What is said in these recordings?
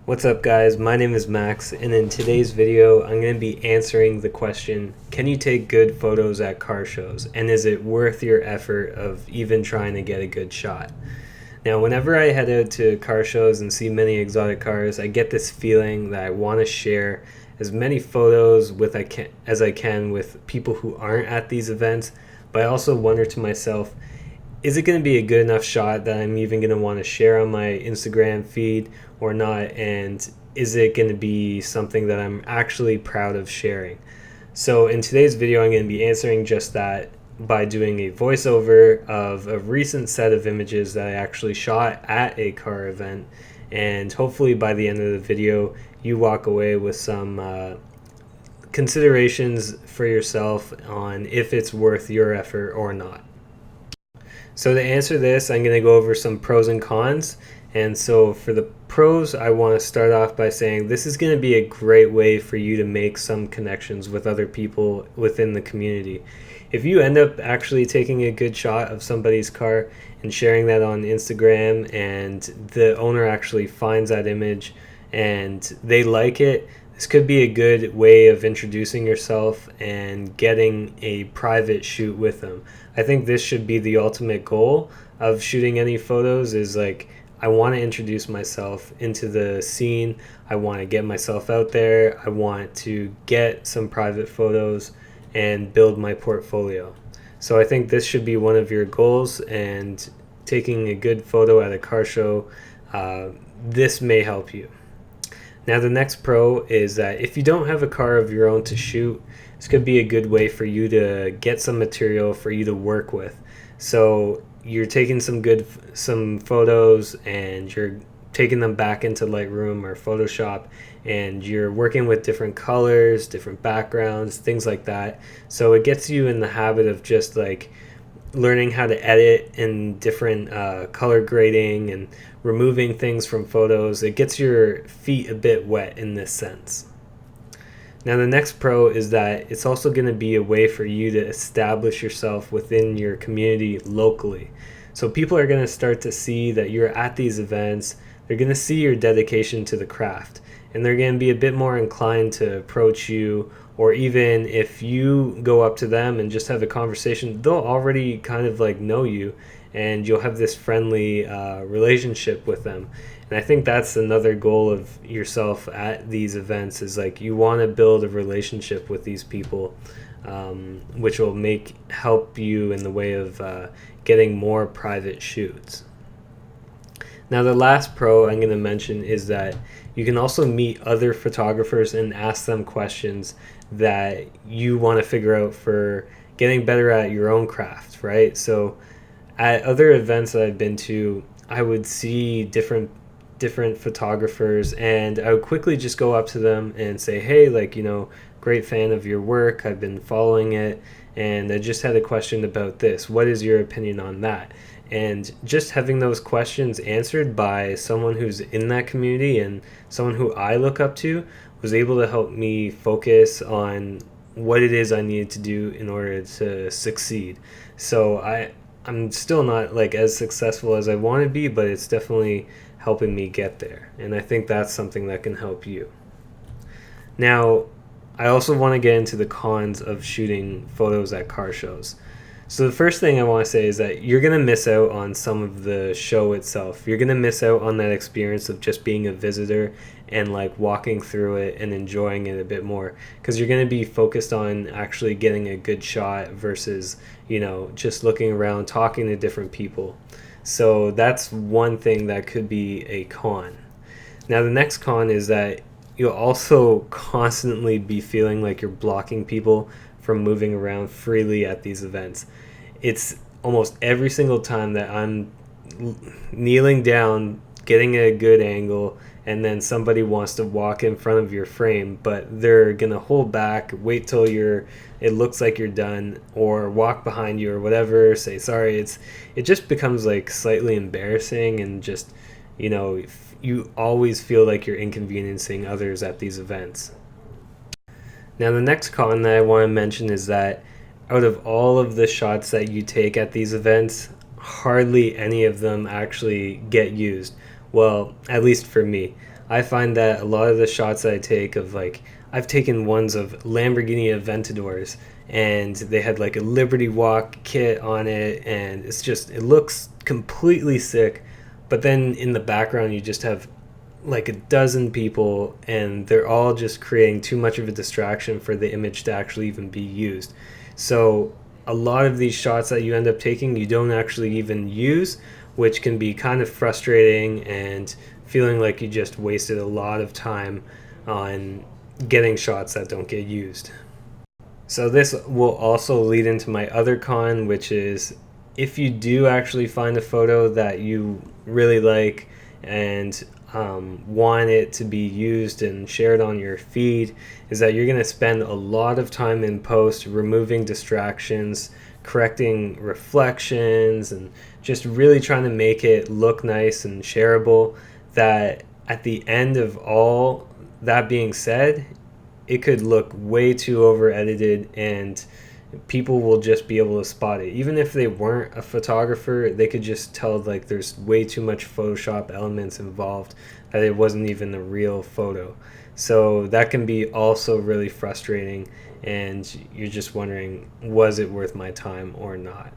What's up guys, my name is Max, and in today's video I'm going to be answering the question, can you take good photos at car shows, and is it worth your effort of even trying to get a good shot? Now whenever I head out to car shows and see many exotic cars, I get this feeling that I want to share as many photos as I can with people who aren't at these events, but I also wonder to myself, is it going to be a good enough shot that I'm even going to want to share on my Instagram feed or not? And is it going to be something that I'm actually proud of sharing? So in today's video, I'm going to be answering just that by doing a voiceover of a recent set of images that I actually shot at a car event. And hopefully by the end of the video, you walk away with some considerations for yourself on if it's worth your effort or not. So to answer this, I'm going to go over some pros and cons. And so for the pros, I want to start off by saying this is going to be a great way for you to make some connections with other people within the community. If you end up actually taking a good shot of somebody's car and sharing that on Instagram, and the owner actually finds that image and they like it, this could be a good way of introducing yourself and getting a private shoot with them. I think this should be the ultimate goal of shooting any photos, is like, I want to introduce myself into the scene. I want to get myself out there. I want to get some private photos and build my portfolio. So I think this should be one of your goals, and taking a good photo at a car show, this may help you. Now the next pro is that if you don't have a car of your own to shoot, this could be a good way for you to get some material for you to work with. So you're taking some photos and you're taking them back into Lightroom or Photoshop, and you're working with different colors, different backgrounds, things like that. So it gets you in the habit of just like learning how to edit in different color grading and removing things from photos. It gets your feet a bit wet in this sense. Now the next pro is that it's also going to be a way for you to establish yourself within your community locally. So people are going to start to see that you're at these events. They're going to see your dedication to the craft, and they're going to be a bit more inclined to approach you, or even if you go up to them and just have a conversation, they'll already kind of like know you, and you'll have this friendly relationship with them. And I think that's another goal of yourself at these events, is like you want to build a relationship with these people, which will help you in the way of getting more private shoots. Now the last pro I'm going to mention is that you can also meet other photographers and ask them questions that you want to figure out for getting better at your own craft, right? So at other events that I've been to, I would see different photographers, and I would quickly just go up to them and say, hey, like, great fan of your work, I've been following it, and I just had a question about this. What is your opinion on that? And just having those questions answered by someone who's in that community and someone who I look up to was able to help me focus on what it is I needed to do in order to succeed. So I'm still not like as successful as I want to be, but it's definitely helping me get there. And I think that's something that can help you. Now, I also want to get into the cons of shooting photos at car shows. So the first thing I want to say is that you're going to miss out on some of the show itself. You're going to miss out on that experience of just being a visitor and like walking through it and enjoying it a bit more, because you're going to be focused on actually getting a good shot versus, just looking around, talking to different people. So that's one thing that could be a con. Now the next con is that you'll also constantly be feeling like you're blocking people from moving around freely at these events. It's almost every single time that I'm kneeling down, getting a good angle, and then somebody wants to walk in front of your frame, but they're gonna hold back, wait till it looks like you're done, or walk behind you or whatever, say sorry. It just becomes like slightly embarrassing, and just you always feel like you're inconveniencing others at these events. Now the next con that I want to mention is that out of all of the shots that you take at these events, hardly any of them actually get used. Well, at least for me. I find that a lot of the shots I take of like, I've taken ones of Lamborghini Aventadors, and they had like a Liberty Walk kit on it, and it looks completely sick. But then in the background, you just have like a dozen people, and they're all just creating too much of a distraction for the image to actually even be used. So a lot of these shots that you end up taking, you don't actually even use, which can be kind of frustrating and feeling like you just wasted a lot of time on getting shots that don't get used. So this will also lead into my other con, which is if you do actually find a photo that you really like and want it to be used and shared on your feed, is that you're going to spend a lot of time in post removing distractions, correcting reflections, and just really trying to make it look nice and shareable, that at the end of all that being said, it could look way too over edited, and people will just be able to spot it. Even if they weren't a photographer, they could just tell like there's way too much Photoshop elements involved, that it wasn't even a real photo. So that can be also really frustrating, and you're just wondering, was it worth my time or not?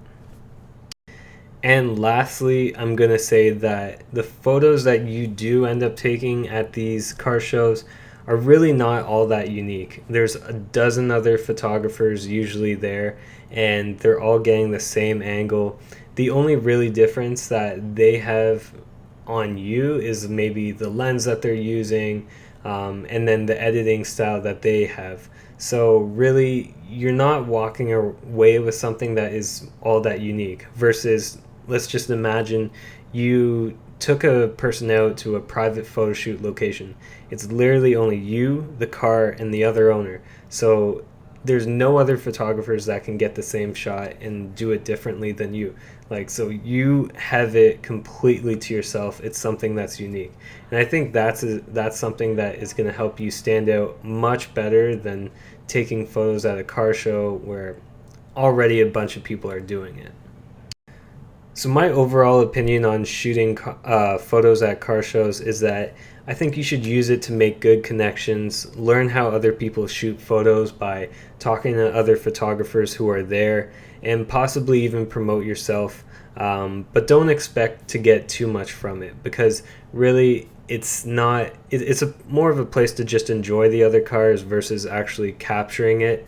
And lastly, I'm going to say that the photos that you do end up taking at these car shows are really not all that unique. There's a dozen other photographers usually there, and they're all getting the same angle. The only really difference that they have on you is maybe the lens that they're using, and then the editing style that they have. So really, you're not walking away with something that is all that unique versus, let's just imagine you took a person out to a private photo shoot location. It's literally only you, the car, and the other owner. So there's no other photographers that can get the same shot and do it differently than you. Like, so you have it completely to yourself. It's something that's unique. And I think that's something that is going to help you stand out much better than taking photos at a car show where already a bunch of people are doing it. So my overall opinion on shooting photos at car shows is that I think you should use it to make good connections, learn how other people shoot photos by talking to other photographers who are there, and possibly even promote yourself. But don't expect to get too much from it, because really it's not, it's more of a place to just enjoy the other cars versus actually capturing it.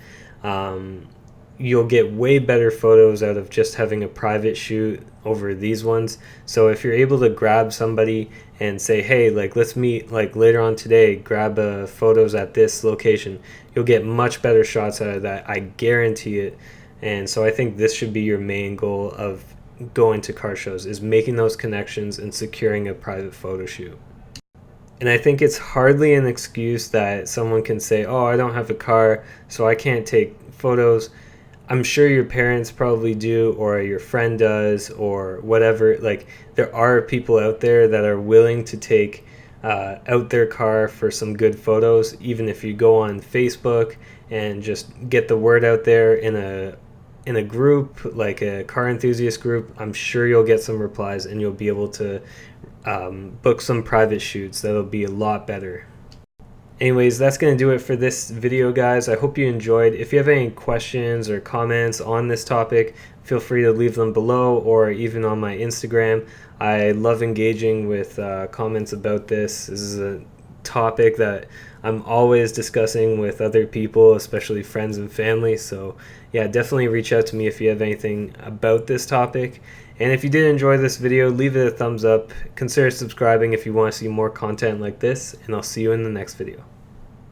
You'll get way better photos out of just having a private shoot over these ones. So if you're able to grab somebody and say, hey, like, let's meet like later on today, grab photos at this location, you'll get much better shots out of that, I guarantee it. And so I think this should be your main goal of going to car shows, is making those connections and securing a private photo shoot. And I think it's hardly an excuse that someone can say, oh, I don't have a car, so I can't take photos. I'm sure your parents probably do, or your friend does, or whatever. Like, there are people out there that are willing to take out their car for some good photos. Even if you go on Facebook and just get the word out there in a group, like a car enthusiast group, I'm sure you'll get some replies, and you'll be able to book some private shoots that'll be a lot better. Anyways, that's going to do it for this video, guys. I hope you enjoyed. If you have any questions or comments on this topic, feel free to leave them below, or even on my Instagram. I love engaging with comments about this. This is a topic that I'm always discussing with other people, especially friends and family. So yeah, definitely reach out to me if you have anything about this topic. And if you did enjoy this video, leave it a thumbs up. Consider subscribing if you want to see more content like this, and I'll see you in the next video.